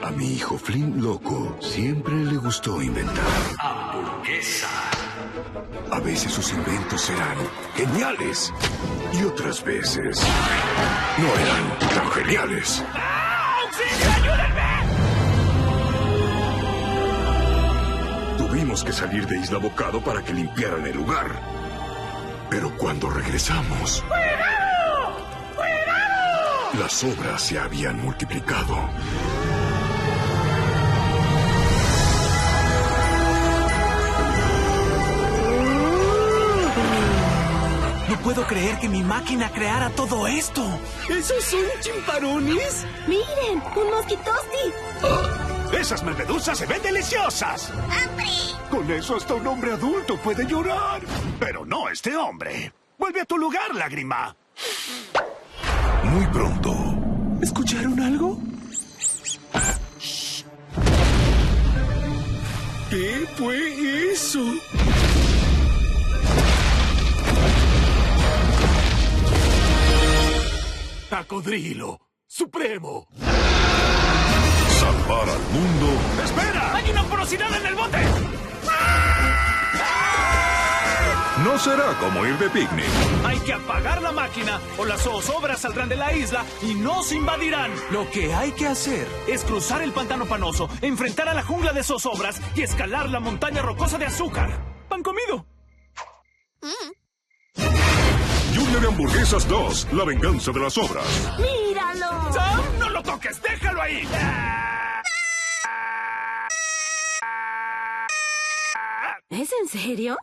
A mi hijo Flynn Loco siempre le gustó inventar. Hamburguesa. A veces sus inventos eran geniales y otras veces no eran tan geniales. ¡Auxilio, ayúdenme! Tuvimos que salir de Isla Bocado para que limpiaran el lugar. Pero cuando regresamos... ¡Cuidado! ¡Cuidado! Las obras se habían multiplicado. No puedo creer que mi máquina creara todo esto. ¿Esos son chimparones? ¡Miren! ¡Un mosquitosti! ¡Esas mermedusas se ven deliciosas! ¡Hambre! Con eso hasta un hombre adulto puede llorar. Pero no este hombre. Vuelve a tu lugar, lágrima. Muy pronto... ¿Escucharon algo? ¿Qué fue eso? Tacodrilo Supremo. Salvar al mundo... ¡Espera! ¡Hay una porosidad en el bote! No será como ir de picnic. Hay que apagar la máquina o las zozobras saldrán de la isla y nos invadirán. Lo que hay que hacer es cruzar el pantano panoso, enfrentar a la jungla de zozobras y escalar la montaña rocosa de azúcar. ¡Pan comido! Junior de Hamburguesas 2, la venganza de las obras. ¡Míralo! ¡Sam! ¡No lo toques! ¡Déjalo ahí! ¿Es en serio?